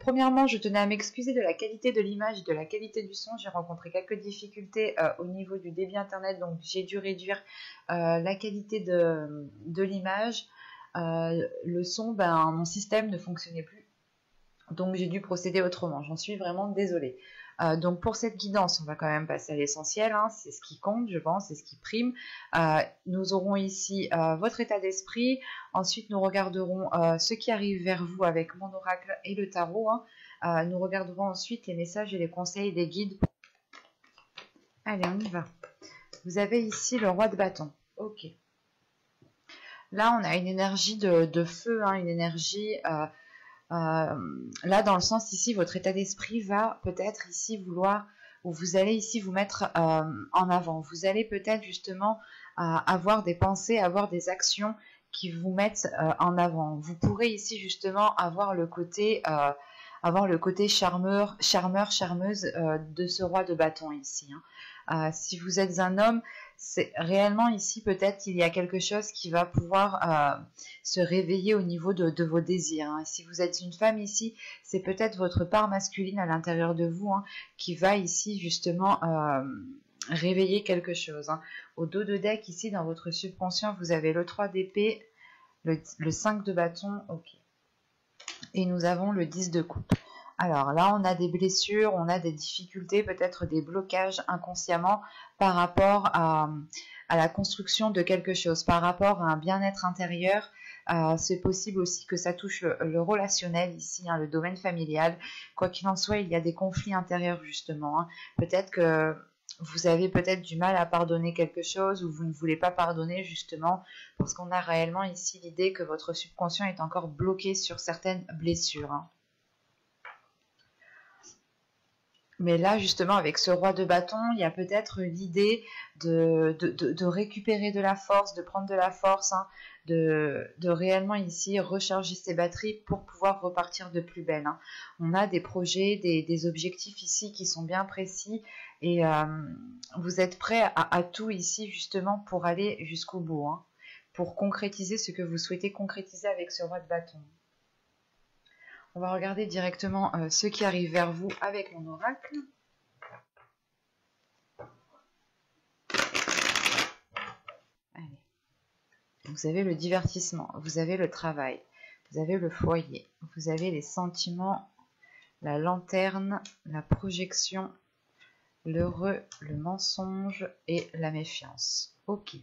Premièrement, je tenais à m'excuser de la qualité de l'image et de la qualité du son. J'ai rencontré quelques difficultés au niveau du débit internet, donc j'ai dû réduire la qualité de l'image. Le son, mon système ne fonctionnait plus, donc j'ai dû procéder autrement. J'en suis vraiment désolée. Donc pour cette guidance, on va quand même passer à l'essentiel, hein. C'est ce qui compte, je pense, c'est ce qui prime. Nous aurons ici votre état d'esprit. Ensuite, nous regarderons ce qui arrive vers vous avec mon oracle et le tarot, hein. Nous regarderons ensuite les messages et les conseils des guides. Allez, on y va. Vous avez ici le roi de bâton. Ok. Là, on a une énergie de feu, hein, une énergie... là, dans le sens ici, votre état d'esprit va peut-être ici vouloir, ou vous allez ici vous mettre en avant. Vous allez peut-être justement avoir des pensées, avoir des actions qui vous mettent en avant. Vous pourrez ici justement avoir le côté charmeur, charmeuse de ce roi de bâton ici, hein. Si vous êtes un homme, c'est réellement ici peut-être qu'il y a quelque chose qui va pouvoir se réveiller au niveau de vos désirs, hein. Si vous êtes une femme ici, c'est peut-être votre part masculine à l'intérieur de vous, hein, qui va ici justement réveiller quelque chose, hein. Au dos de deck ici dans votre subconscient, vous avez le 3 d'épée, le 5 de bâton, ok. Et nous avons le 10 de coupe. Alors là, on a des blessures, on a des difficultés, peut-être des blocages inconsciemment par rapport à la construction de quelque chose, par rapport à un bien-être intérieur. C'est possible aussi que ça touche le relationnel ici, hein, le domaine familial. Quoi qu'il en soit, il y a des conflits intérieurs justement, hein. Peut-être que vous avez peut-être du mal à pardonner quelque chose ou vous ne voulez pas pardonner justement parce qu'on a réellement ici l'idée que votre subconscient est encore bloqué sur certaines blessures, hein. Mais là, justement, avec ce roi de bâton, il y a peut-être l'idée de récupérer de la force, de prendre de la force, hein, de réellement ici recharger ses batteries pour pouvoir repartir de plus belle, hein. On a des projets, des objectifs ici qui sont bien précis et vous êtes prêt à tout ici justement pour aller jusqu'au bout, hein, pour concrétiser ce que vous souhaitez concrétiser avec ce roi de bâton. On va regarder directement ce qui arrive vers vous avec mon oracle. Allez. Vous avez le divertissement, vous avez le travail, vous avez le foyer, vous avez les sentiments, la lanterne, la projection, l'heureux, le mensonge et la méfiance. Ok.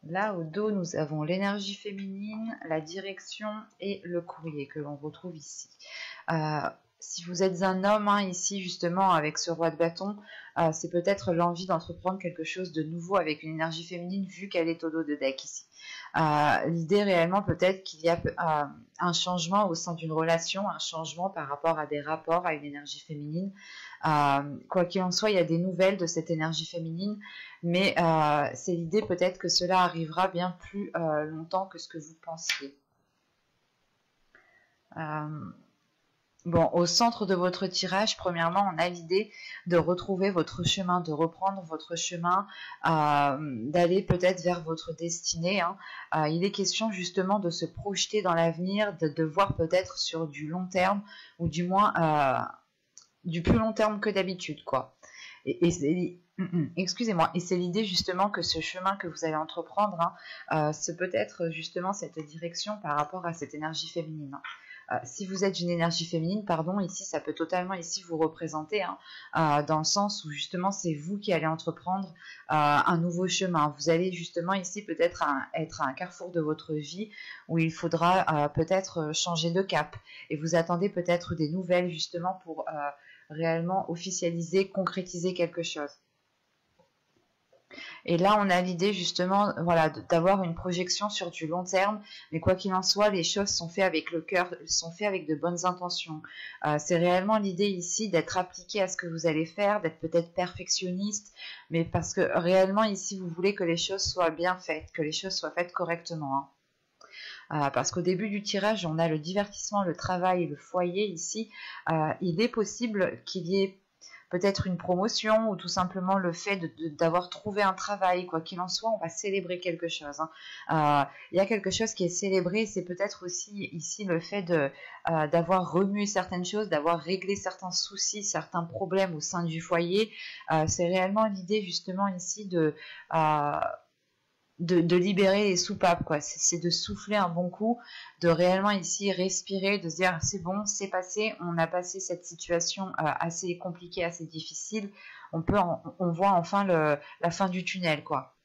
Là, au dos, nous avons l'énergie féminine, la direction et le courrier que l'on retrouve ici. Si vous êtes un homme, hein, ici, justement, avec ce roi de bâton, c'est peut-être l'envie d'entreprendre quelque chose de nouveau avec une énergie féminine, vu qu'elle est au dos de deck ici. L'idée, réellement, peut-être qu'il y a un changement au sein d'une relation, un changement par rapport à des rapports, à une énergie féminine. Quoi qu'il en soit, il y a des nouvelles de cette énergie féminine, mais c'est l'idée peut-être que cela arrivera bien plus longtemps que ce que vous pensiez. Bon, au centre de votre tirage, premièrement, on a l'idée de retrouver votre chemin, de reprendre votre chemin, d'aller peut-être vers votre destinée, hein. Il est question justement de se projeter dans l'avenir, de voir peut-être sur du long terme, ou du moins du plus long terme que d'habitude, quoi. Et c'est... Excusez-moi, et c'est l'idée justement que ce chemin que vous allez entreprendre, hein, c'est peut-être justement cette direction par rapport à cette énergie féminine, hein. Si vous êtes une énergie féminine, pardon, ici ça peut totalement ici vous représenter, hein, dans le sens où justement c'est vous qui allez entreprendre un nouveau chemin. Vous allez justement ici peut-être être à un carrefour de votre vie où il faudra peut-être changer de cap et vous attendez peut-être des nouvelles justement pour réellement officialiser, concrétiser quelque chose. Et là, on a l'idée justement, voilà, d'avoir une projection sur du long terme, mais quoi qu'il en soit, les choses sont faites avec le cœur, sont faites avec de bonnes intentions. C'est réellement l'idée ici d'être appliqué à ce que vous allez faire, d'être peut-être perfectionniste, mais parce que réellement ici, vous voulez que les choses soient bien faites, que les choses soient faites correctement, hein. Parce qu'au début du tirage, on a le divertissement, le travail et le foyer ici. Il est possible qu'il y ait peut-être une promotion ou tout simplement le fait d'avoir trouvé un travail, quoi qu'il en soit, on va célébrer quelque chose. Il y a quelque chose qui est célébré, c'est peut-être aussi ici le fait d'avoir remué certaines choses, d'avoir réglé certains soucis, certains problèmes au sein du foyer. C'est réellement l'idée justement ici de libérer les soupapes, quoi. C'est de souffler un bon coup, de réellement ici respirer, de se dire c'est bon, c'est passé, on a passé cette situation assez compliquée, assez difficile, on voit enfin la fin du tunnel, quoi.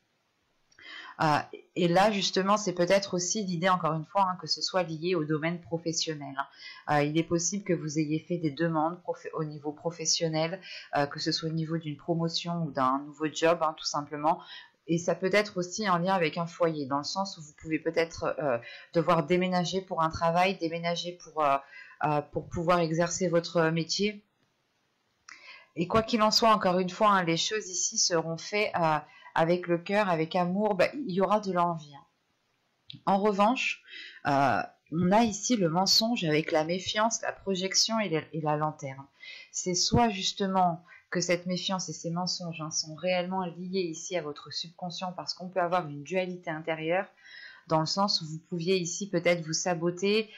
Euh, et là, justement, c'est peut-être aussi l'idée, encore une fois, que ce soit lié au domaine professionnel. Il est possible que vous ayez fait des demandes au niveau professionnel, que ce soit au niveau d'une promotion ou d'un nouveau job, tout simplement. Et ça peut être aussi en lien avec un foyer, dans le sens où vous pouvez peut-être devoir déménager pour un travail, déménager pour pouvoir exercer votre métier. Et quoi qu'il en soit, encore une fois, les choses ici seront faites avec le cœur, avec amour. Il y aura de l'envie. En revanche, on a ici le mensonge avec la méfiance, la projection et la lanterne. C'est soit justement que cette méfiance et ces mensonges sont réellement liés ici à votre subconscient parce qu'on peut avoir une dualité intérieure, dans le sens où vous pouviez ici peut-être vous saboter,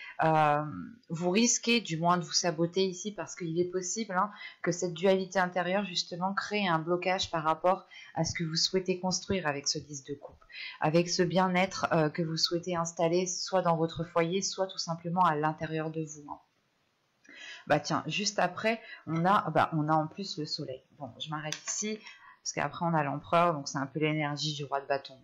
vous risquez du moins de vous saboter ici parce qu'il est possible que cette dualité intérieure justement crée un blocage par rapport à ce que vous souhaitez construire avec ce 10 de coupe, avec ce bien-être que vous souhaitez installer soit dans votre foyer, soit tout simplement à l'intérieur de vous. Tiens, juste après, on a en plus le soleil. Bon, je m'arrête ici, parce qu'après on a l'empereur, donc c'est un peu l'énergie du roi de bâton.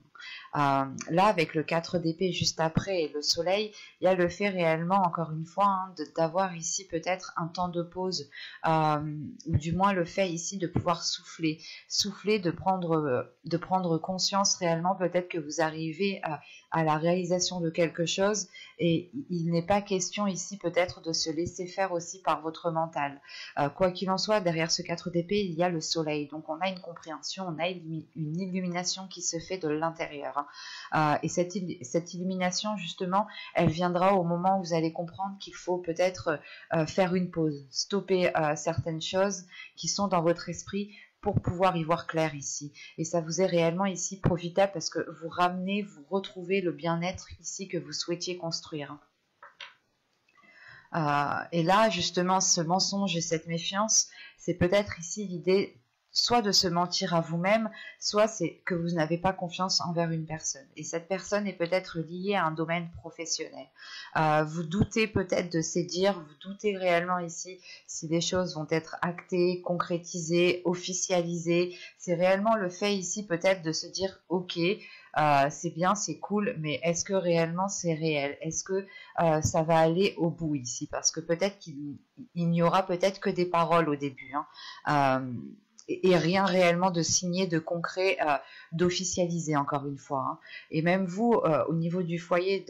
Là, avec le 4 d'épée juste après et le soleil, il y a le fait réellement, encore une fois, d'avoir ici peut-être un temps de pause, ou du moins le fait ici de pouvoir souffler, de prendre conscience réellement, peut-être que vous arrivez à la réalisation de quelque chose, et il n'est pas question ici peut-être de se laisser faire aussi par votre mental. Quoi qu'il en soit, derrière ce 4 d'épée, il y a le soleil, donc on a une compréhension, on a une illumination qui se fait de l'intérieur. Et cette illumination, justement, elle viendra au moment où vous allez comprendre qu'il faut peut-être faire une pause, stopper certaines choses qui sont dans votre esprit pour pouvoir y voir clair ici. Et ça vous est réellement ici profitable parce que vous retrouvez le bien-être ici que vous souhaitiez construire. Et là, justement, ce mensonge et cette méfiance, c'est peut-être ici l'idée soit de se mentir à vous-même, soit c'est que vous n'avez pas confiance envers une personne. Et cette personne est peut-être liée à un domaine professionnel. Vous doutez peut-être de ces dires, vous doutez réellement ici si les choses vont être actées, concrétisées, officialisées. C'est réellement le fait ici peut-être de se dire « Ok, c'est bien, c'est cool, mais est-ce que réellement c'est réel? Est-ce que ça va aller au bout ici ?» Parce que peut-être qu'il n'y aura peut-être que des paroles au début. Et rien réellement de signé, de concret, d'officialisé, encore une fois. Et même vous, au niveau du foyer,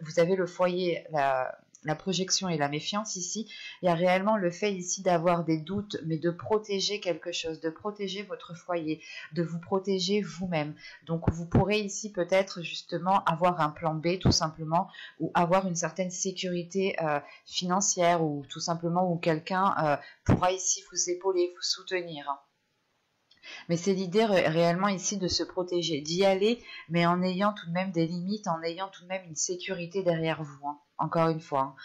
vous avez le foyer, la projection et la méfiance ici. Il y a réellement le fait ici d'avoir des doutes, mais de protéger quelque chose, de protéger votre foyer, de vous protéger vous-même. Donc vous pourrez ici peut-être justement avoir un plan B tout simplement, ou avoir une certaine sécurité financière, ou tout simplement où quelqu'un pourra ici vous épauler, vous soutenir. Mais c'est l'idée réellement ici de se protéger, d'y aller, mais en ayant tout de même des limites, en ayant tout de même une sécurité derrière vous, encore une fois.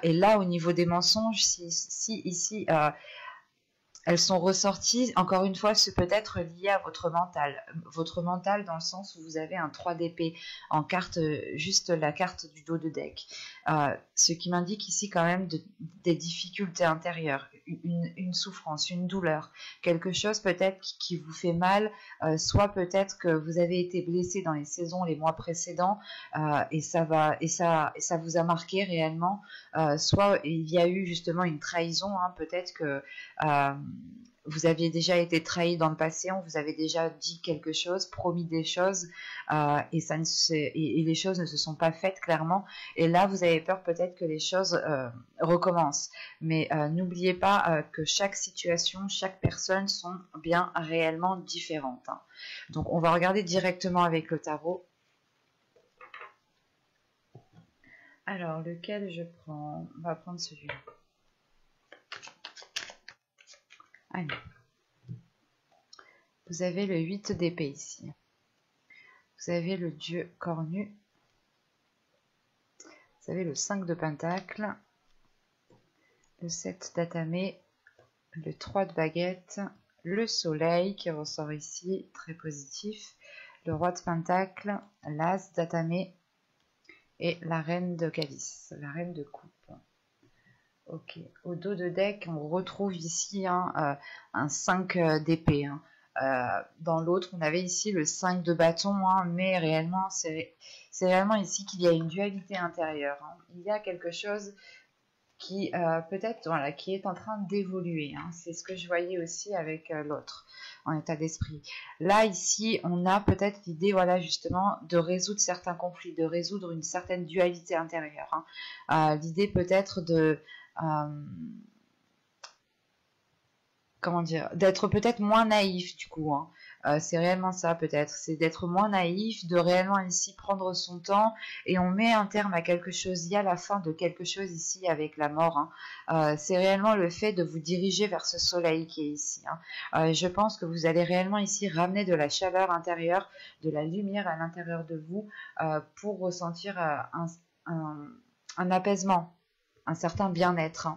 Et là, au niveau des mensonges, si ici, elles sont ressorties, encore une fois, c'est peut-être lié à votre mental. Votre mental dans le sens où vous avez un 3 d'épée en carte, juste la carte du dos de deck. Ce qui m'indique ici quand même des difficultés intérieures, une souffrance, une douleur, quelque chose peut-être qui vous fait mal, soit peut-être que vous avez été blessé dans les saisons, les mois précédents, et ça vous a marqué réellement, soit il y a eu justement une trahison, peut-être que vous aviez déjà été trahi dans le passé, on vous avait déjà dit quelque chose, promis des choses, et les choses ne se sont pas faites clairement. Et là, vous avez peur peut-être que les choses recommencent. Mais n'oubliez pas que chaque situation, chaque personne sont bien réellement différentes. Donc, on va regarder directement avec le tarot. Alors, lequel je prends? On va prendre celui-là. Allez. Vous avez le 8 d'épée ici. Vous avez le dieu cornu. Vous avez le 5 de pentacle. Le 7 d'atamé. Le 3 de baguette. Le soleil qui ressort ici, très positif. Le roi de pentacle. L'as d'atamé. Et la reine de calice. La reine de coupe. Ok, au dos de deck, on retrouve ici un 5 d'épée. Dans l'autre, on avait ici le 5 de bâton, mais réellement, c'est réellement ici qu'il y a une dualité intérieure. Il y a quelque chose qui peut-être voilà, qui est en train d'évoluer. C'est ce que je voyais aussi avec l'autre en état d'esprit. Là, ici, on a peut-être l'idée, voilà, justement, de résoudre certains conflits, de résoudre une certaine dualité intérieure. L'idée peut-être de comment dire, d'être peut-être moins naïf du coup. C'est réellement ça peut-être, c'est d'être moins naïf, de réellement ici prendre son temps et on met un terme à quelque chose. Il y a la fin de quelque chose ici avec la mort. C'est réellement le fait de vous diriger vers ce soleil qui est ici. Je pense que vous allez réellement ici ramener de la chaleur intérieure, de la lumière à l'intérieur de vous pour ressentir un apaisement, un certain bien-être.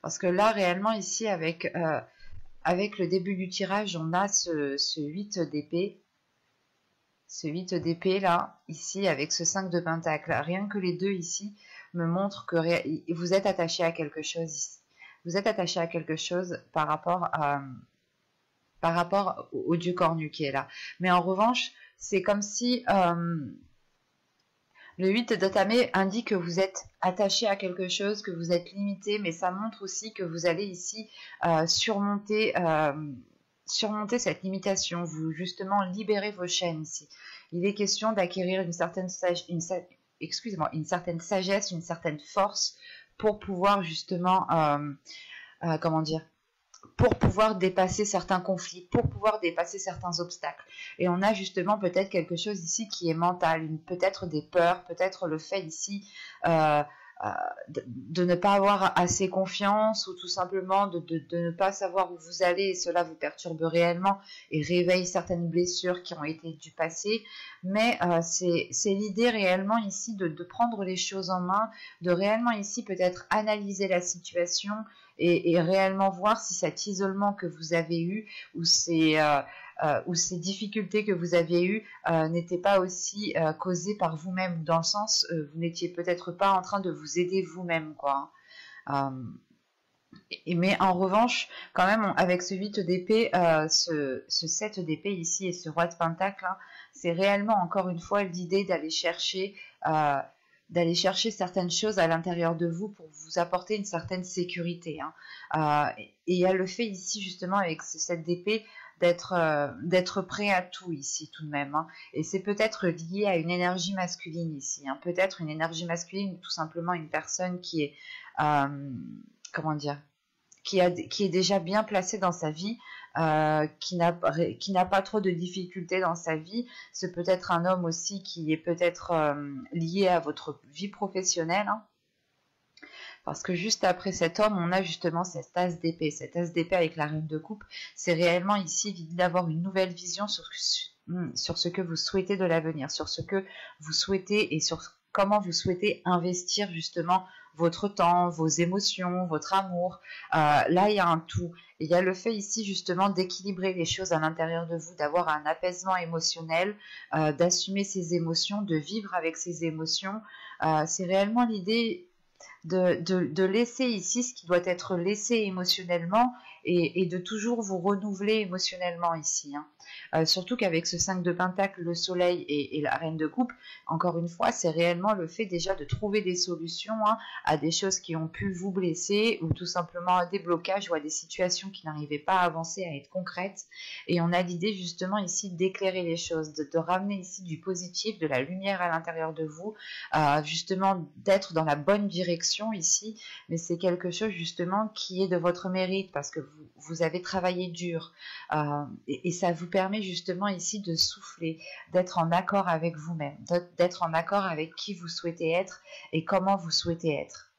Parce que là, réellement, ici, avec le début du tirage, on a ce 8 d'épée. Ce 8 d'épée, là, ici, avec ce 5 de pentacle. Rien que les deux, ici, me montrent que vous êtes attaché à quelque chose ici. Vous êtes attaché à quelque chose par rapport au dieu cornu qui est là. Mais en revanche, c'est comme si... le 8 d'atamé indique que vous êtes attaché à quelque chose, que vous êtes limité, mais ça montre aussi que vous allez ici surmonter cette limitation, vous justement libérer vos chaînes ici. Il est question d'acquérir une certaine sagesse, une certaine force pour pouvoir justement, comment dire, pour pouvoir dépasser certains conflits, pour pouvoir dépasser certains obstacles. Et on a justement peut-être quelque chose ici qui est mental, peut-être des peurs, peut-être le fait ici de ne pas avoir assez confiance ou tout simplement de ne pas savoir où vous allez et cela vous perturbe réellement et réveille certaines blessures qui ont été du passé. Mais c'est l'idée réellement ici de prendre les choses en main, de réellement ici peut-être analyser la situation et réellement voir si cet isolement que vous avez eu ou ces difficultés que vous avez eues n'étaient pas aussi causées par vous-même, dans le sens vous n'étiez peut-être pas en train de vous aider vous-même, quoi. Mais en revanche, quand même, avec ce 8 d'épée, ce 7 d'épée ici et ce roi de pentacle, c'est réellement encore une fois l'idée d'aller chercher certaines choses à l'intérieur de vous pour vous apporter une certaine sécurité. Et il y a le fait ici justement avec ce 7 d'épée d'être prêt à tout ici tout de même. Et c'est peut-être lié à une énergie masculine ici. Peut-être une énergie masculine ou tout simplement une personne qui est, comment dire, qui est déjà bien placée dans sa vie, qui n'a pas trop de difficultés dans sa vie. C'est peut-être un homme aussi qui est peut-être lié à votre vie professionnelle. Parce que juste après cet homme, on a justement cette as d'épée. Cette as d'épée avec la reine de coupe, c'est réellement ici d'avoir une nouvelle vision sur ce que vous souhaitez de l'avenir, sur ce que vous souhaitez et sur comment vous souhaitez investir justement votre temps, vos émotions, votre amour. Là, il y a un tout. Et il y a le fait ici justement d'équilibrer les choses à l'intérieur de vous, d'avoir un apaisement émotionnel, d'assumer ses émotions, de vivre avec ses émotions. C'est réellement l'idée de laisser ici ce qui doit être laissé émotionnellement et de toujours vous renouveler émotionnellement ici. Surtout qu'avec ce 5 de pentacle, le soleil et la reine de coupe, encore une fois, c'est réellement le fait déjà de trouver des solutions à des choses qui ont pu vous blesser ou tout simplement à des blocages ou à des situations qui n'arrivaient pas à avancer, à être concrètes. Et on a l'idée justement ici d'éclairer les choses, de ramener ici du positif, de la lumière à l'intérieur de vous, justement d'être dans la bonne direction ici, mais c'est quelque chose justement qui est de votre mérite parce que vous avez travaillé dur et ça vous permet justement ici de souffler, d'être en accord avec vous-même, d'être en accord avec qui vous souhaitez être et comment vous souhaitez être.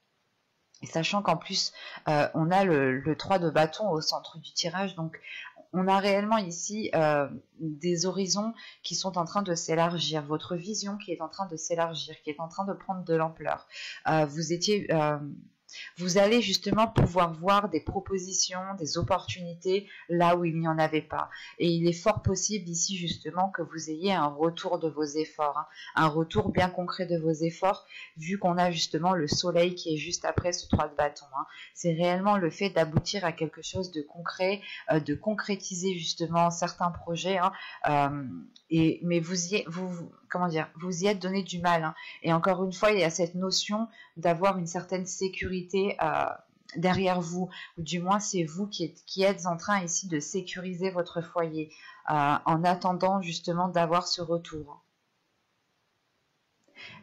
Et sachant qu'en plus, on a le 3 de bâton au centre du tirage, donc on a réellement ici des horizons qui sont en train de s'élargir, votre vision qui est en train de s'élargir, qui est en train de prendre de l'ampleur. Vous allez justement pouvoir voir des propositions, des opportunités là où il n'y en avait pas. Et il est fort possible ici justement que vous ayez un retour de vos efforts, hein, un retour bien concret de vos efforts, vu qu'on a justement le soleil qui est juste après ce 3 de bâton. Hein. C'est réellement le fait d'aboutir à quelque chose de concret, de concrétiser justement certains projets. Hein, mais comment dire, vous y êtes donné du mal. Hein. Et encore une fois, il y a cette notion d'avoir une certaine sécurité derrière vous, ou du moins c'est vous qui êtes en train ici de sécuriser votre foyer en attendant justement d'avoir ce retour.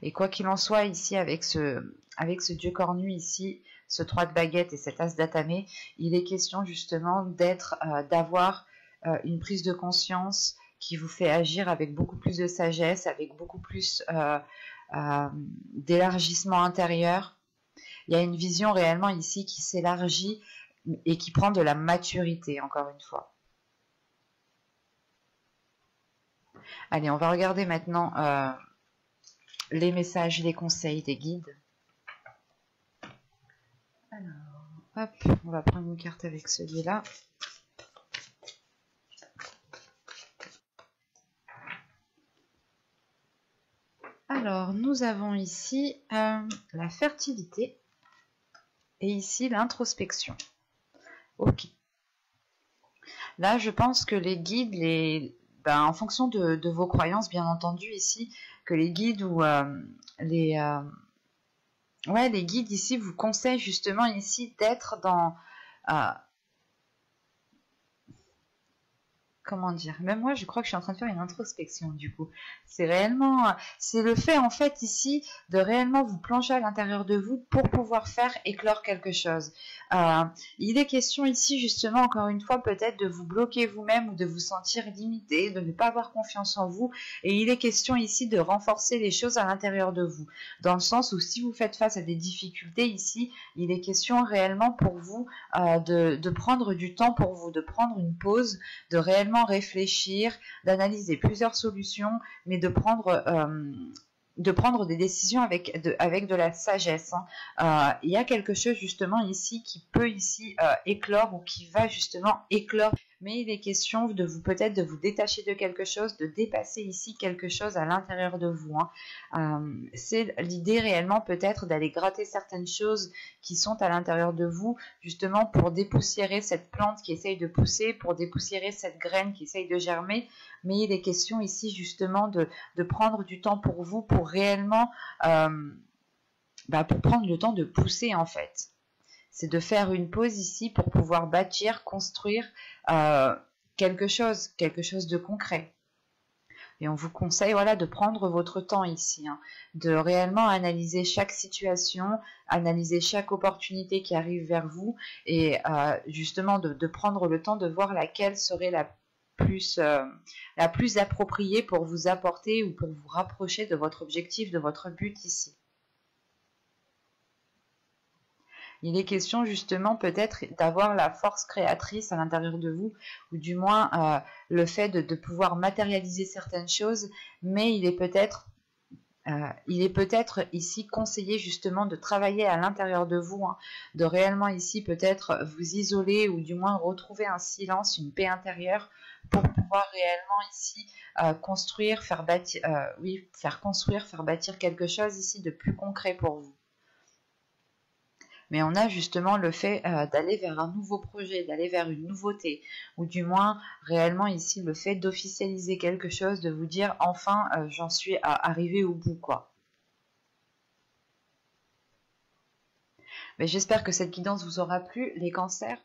Et quoi qu'il en soit ici avec ce dieu cornu ici, ce 3 de baguette et cet as d'atamé, il est question justement d'avoir une prise de conscience qui vous fait agir avec beaucoup plus de sagesse, avec beaucoup plus d'élargissement intérieur. Il y a une vision réellement ici qui s'élargit et qui prend de la maturité, encore une fois. Allez, on va regarder maintenant les messages, les conseils des guides. Alors, hop, on va prendre une carte avec celui-là. Alors, nous avons ici la fertilité et ici l'introspection. Ok. Là, je pense que les guides, en fonction de vos croyances, bien entendu, ici, que les guides ou les guides ici vous conseillent justement ici d'être dans... comment dire, même moi je crois que je suis en train de faire une introspection du coup. C'est le fait en fait ici de réellement vous plonger à l'intérieur de vous pour pouvoir faire éclore quelque chose. Il est question ici justement encore une fois peut-être de vous bloquer vous-même ou de vous sentir limité, de ne pas avoir confiance en vous, et il est question ici de renforcer les choses à l'intérieur de vous, dans le sens où si vous faites face à des difficultés ici, il est question réellement pour vous de prendre du temps pour vous, de prendre une pause, de réellement réfléchir, d'analyser plusieurs solutions, mais de prendre des décisions avec de la sagesse. Hein. Il y a quelque chose justement ici qui peut ici éclore ou qui va justement éclore. Mais il est question de vous peut-être de vous détacher de quelque chose, de dépasser ici quelque chose à l'intérieur de vous. Hein. C'est l'idée réellement peut-être d'aller gratter certaines choses qui sont à l'intérieur de vous, justement pour dépoussiérer cette plante qui essaye de pousser, pour dépoussiérer cette graine qui essaye de germer. Mais il est question ici justement de prendre du temps pour vous, pour réellement pour prendre le temps de pousser en fait. C'est de faire une pause ici pour pouvoir bâtir, construire quelque chose de concret. Et on vous conseille de prendre votre temps ici, hein, de réellement analyser chaque situation, analyser chaque opportunité qui arrive vers vous et justement de prendre le temps de voir laquelle serait la plus appropriée pour vous apporter ou pour vous rapprocher de votre objectif, de votre but ici. Il est question justement peut-être d'avoir la force créatrice à l'intérieur de vous, ou du moins le fait de pouvoir matérialiser certaines choses, mais il est peut-être ici conseillé justement de travailler à l'intérieur de vous, hein, de réellement ici peut-être vous isoler ou du moins retrouver un silence, une paix intérieure pour pouvoir réellement ici construire, faire bâtir quelque chose ici de plus concret pour vous. Mais on a justement le fait d'aller vers un nouveau projet, d'aller vers une nouveauté, ou du moins réellement ici le fait d'officialiser quelque chose, de vous dire enfin j'en suis arrivé au bout quoi. Mais j'espère que cette guidance vous aura plu, les cancers.